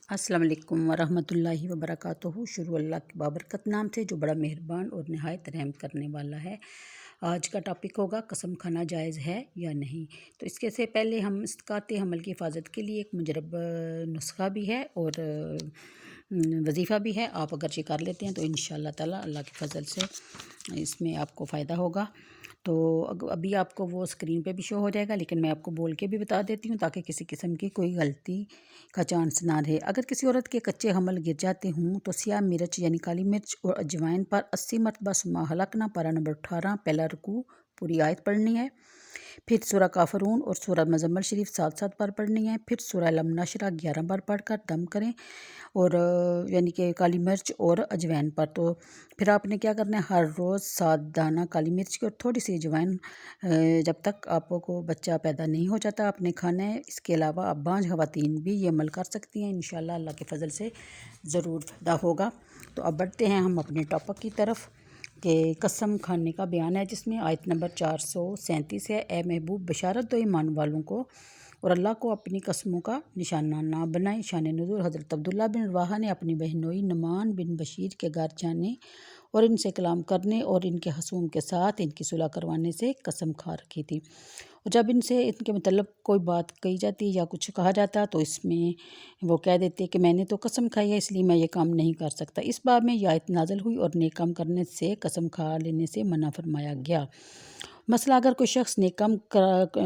السلام علیکم ورحمۃ اللہ وبرکاتہ۔ شروع اللہ کے بابرکت نام سے جو بڑا مہربان اور نہایت رحم کرنے والا ہے۔ آج کا ٹاپک ہوگا قسم کھانا جائز ہے یا نہیں۔ تو اس کے سے پہلے ہم اسقاط حمل کی حفاظت کے لیے ایک مجرب نسخہ بھی ہے اور وظیفہ بھی ہے، آپ اگر کر لیتے ہیں تو انشاءاللہ تعالی اللہ کے فضل سے اس میں آپ کو فائدہ ہوگا۔ تو ابھی آپ کو وہ اسکرین پہ بھی شو ہو جائے گا، لیکن میں آپ کو بول کے بھی بتا دیتی ہوں تاکہ کسی قسم کی کوئی غلطی کا چانس نہ رہے۔ اگر کسی عورت کے کچے حمل گر جاتے ہوں تو سیاہ مرچ یعنی کالی مرچ اور اجوائن پر 80 مرتبہ ثم حلقنا پارہ نمبر 18 پہلا رکوع پوری آیت پڑھنی ہے، پھر سورہ کافرون اور سورہ مزمل شریف ساتھ ساتھ بار پڑھنی ہے، پھر سورہ لم نشرہ 11 بار پڑھ کر دم کریں، اور یعنی کہ کالی مرچ اور اجوائن پر۔ تو پھر آپ نے کیا کرنا ہے، ہر روز 7 دانہ کالی مرچ کی اور تھوڑی سی اجوائن جب تک آپ کو بچہ پیدا نہیں ہو جاتا آپ نے کھانا ہے۔ اس کے علاوہ آپ بانجھ خواتین بھی یہ عمل کر سکتی ہیں، انشاءاللہ اللہ کے فضل سے ضرور فائدہ ہوگا۔ تو اب بڑھتے ہیں ہم اپنے ٹاپک کی طرف کہ قسم کھانے کا بیان ہے، جس میں آیت نمبر 437 ہے۔ اے محبوب بشارت دو ایمان والوں کو اور اللہ کو اپنی قسموں کا نشانہ نہ بنائیں۔ شان نزول حضرت عبداللہ بن رواحہ نے اپنی بہنوئی نعمان بن بشیر کے گھر جانے اور ان سے کلام کرنے اور ان کے حصوم کے ساتھ ان کی صلح کروانے سے قسم کھا رکھی تھی، اور جب ان سے ان کے متعلق کوئی بات کہی جاتی یا کچھ کہا جاتا تو اس میں وہ کہہ دیتے کہ میں نے تو قسم کھائی ہے اس لیے میں یہ کام نہیں کر سکتا۔ اس باب میں یہ آیت نازل ہوئی اور نیک کام کرنے سے قسم کھا لینے سے منع فرمایا گیا۔ مثلا اگر کوئی شخص نیک کام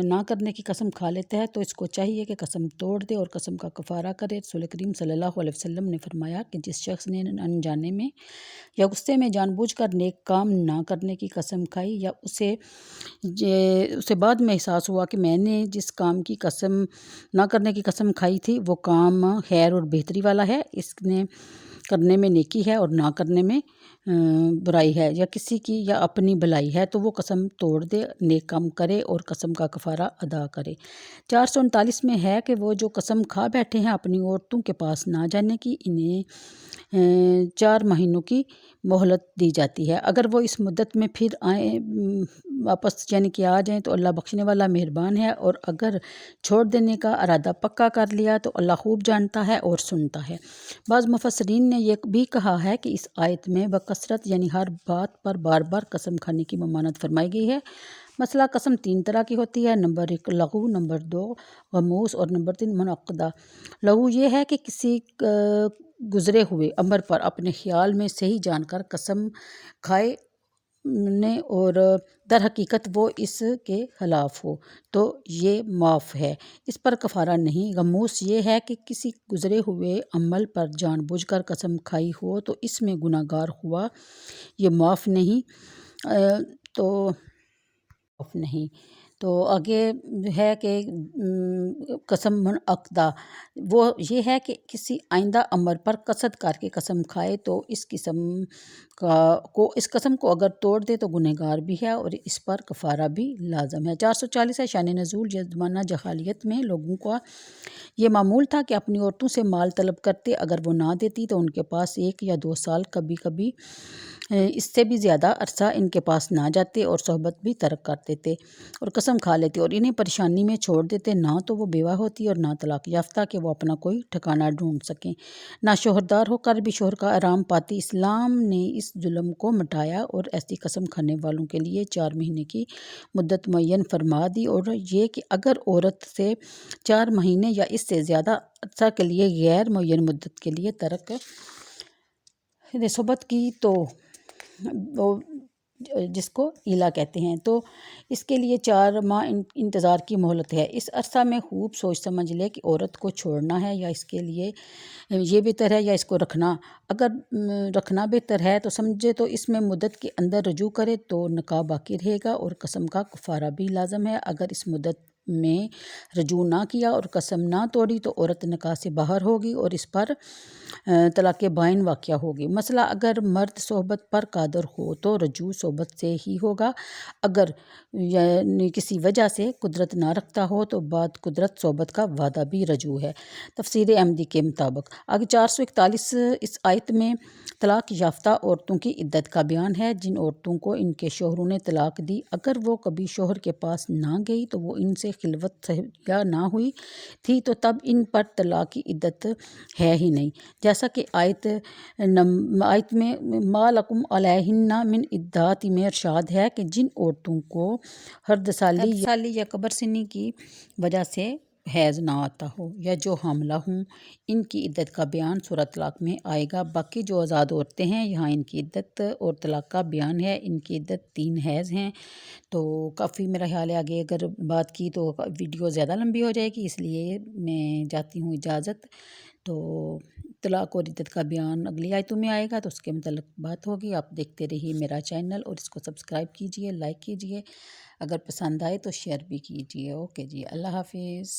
نہ کرنے کی قسم کھا لیتا ہے تو اس کو چاہیے کہ قسم توڑ دے اور قسم کا کفارہ کرے۔ رسول کریم صلی اللہ علیہ وسلم نے فرمایا کہ جس شخص نے انجانے میں یا غصے میں جان بوجھ کر نیک کام نہ کرنے کی قسم کھائی یا اسے بعد میں احساس ہوا کہ میں نے جس کام کی قسم نہ کرنے کی قسم کھائی تھی وہ کام خیر اور بہتری والا ہے، اس نے کرنے میں نیکی ہے اور نہ کرنے میں برائی ہے، یا کسی کی یا اپنی بھلائی ہے، تو وہ قسم توڑ دے، نیک کام کرے اور قسم کا کفارہ ادا کرے۔ 439 میں ہے کہ وہ جو قسم کھا بیٹھے ہیں اپنی عورتوں کے پاس نہ جانے کی، انہیں 4 مہینوں کی مہلت دی جاتی ہے۔ اگر وہ اس مدت میں پھر آئیں واپس یعنی کہ آ جائیں تو اللہ بخشنے والا مہربان ہے، اور اگر چھوڑ دینے کا ارادہ پکا کر لیا تو اللہ خوب جانتا ہے اور سنتا ہے۔ بعض مفسرین نے یہ بھی کہا ہے کہ اس آیت میں بکثرت یعنی ہر بات پر بار بار قسم کھانے کی ممانعت فرمائی گئی ہے۔ مثلا قسم 3 طرح کی ہوتی ہے، نمبر 1 لغو، نمبر 2 غموس اور نمبر 3 منعقدہ۔ لغو یہ ہے کہ کسی گزرے ہوئے امر پر اپنے خیال میں صحیح جان کر قسم کھائے نے اور در حقیقت وہ اس کے خلاف ہو تو یہ معاف ہے، اس پر کفارہ نہیں۔ غموس یہ ہے کہ کسی گزرے ہوئے عمل پر جان بوجھ کر قسم کھائی ہو تو اس میں گناہ گار ہوا، یہ معاف نہیں۔ تو آگے ہے کہ قسم منعقدہ، وہ یہ ہے کہ کسی آئندہ امر پر قصد کر کے قسم کھائے تو اس قسم کو اگر توڑ دے تو گنہگار بھی ہے اور اس پر کفارہ بھی لازم ہے۔ 440 ہے۔ شان نزول زمانہ جاہلیت میں لوگوں کا یہ معمول تھا کہ اپنی عورتوں سے مال طلب کرتے، اگر وہ نہ دیتی تو ان کے پاس 1 یا 2 سال کبھی کبھی اس سے بھی زیادہ عرصہ ان کے پاس نہ جاتے اور صحبت بھی ترک کر دیتے اور قسم کھا لیتے اور انہیں پریشانی میں چھوڑ دیتے، نہ تو وہ بیوہ ہوتی اور نہ طلاق یافتہ کہ وہ اپنا کوئی ٹھکانہ ڈھونڈ سکیں، نہ شوہردار ہو کر بھی شوہر کا آرام پاتی۔ اسلام نے اس ظلم کو مٹایا اور ایسی قسم کھانے والوں کے لیے 4 مہینے کی مدت معین فرما دی، اور یہ کہ اگر عورت سے 4 مہینے یا اس سے زیادہ عرصہ کے لیے غیر معین مدت کے لیے ترک صحبت کی تو وہ جس کو ایلا کہتے ہیں تو اس کے لیے 4 ماہ انتظار کی مہلت ہے۔ اس عرصہ میں خوب سوچ سمجھ لے کہ عورت کو چھوڑنا ہے یا اس کے لیے یہ بہتر ہے یا اس کو رکھنا۔ اگر رکھنا بہتر ہے تو سمجھے تو اس میں مدت کے اندر رجوع کرے تو نکاح باقی رہے گا اور قسم کا کفارہ بھی لازم ہے۔ اگر اس مدت میں رجوع نہ کیا اور قسم نہ توڑی تو عورت نکاح سے باہر ہوگی اور اس پر طلاق بائن واقع ہوگی۔ مثلا اگر مرد صحبت پر قادر ہو تو رجوع صحبت سے ہی ہوگا، اگر یعنی کسی وجہ سے قدرت نہ رکھتا ہو تو بعد قدرت صحبت کا وعدہ بھی رجوع ہے، تفسیر احمدی کے مطابق۔ آگے 441 اس آیت میں طلاق یافتہ عورتوں کی عدت کا بیان ہے، جن عورتوں کو ان کے شوہروں نے طلاق دی، اگر وہ کبھی شوہر کے پاس نہ گئی تو وہ ان سے خلوت یا نہ ہوئی تھی تو تب ان پر طلاق کی عدت ہے ہی نہیں، جیسا کہ آیت میں ما لکم علیہن من عدات میں ارشاد ہے کہ جن عورتوں کو حرد سالی یا قبر سنی کی وجہ سے حیض نہ آتا ہو یا جو حاملہ ہوں، ان کی عدت کا بیان سورہ طلاق میں آئے گا۔ باقی جو آزاد عورتیں ہیں یہاں ان کی عدت اور طلاق کا بیان ہے، ان کی عدت 3 حیض ہیں۔ تو کافی میرا خیال ہے آگے اگر بات کی تو ویڈیو زیادہ لمبی ہو جائے گی، اس لیے میں جاتی ہوں اجازت۔ تو طلاق اور عدت کا بیان اگلی آیتوں میں آئے گا تو اس کے متعلق بات ہوگی۔ آپ دیکھتے رہیے میرا چینل اور اس کو سبسکرائب کیجئے، لائک کیجئے، اگر پسند آئے تو شیئر بھی کیجئے۔ اوکے جی، اللہ حافظ۔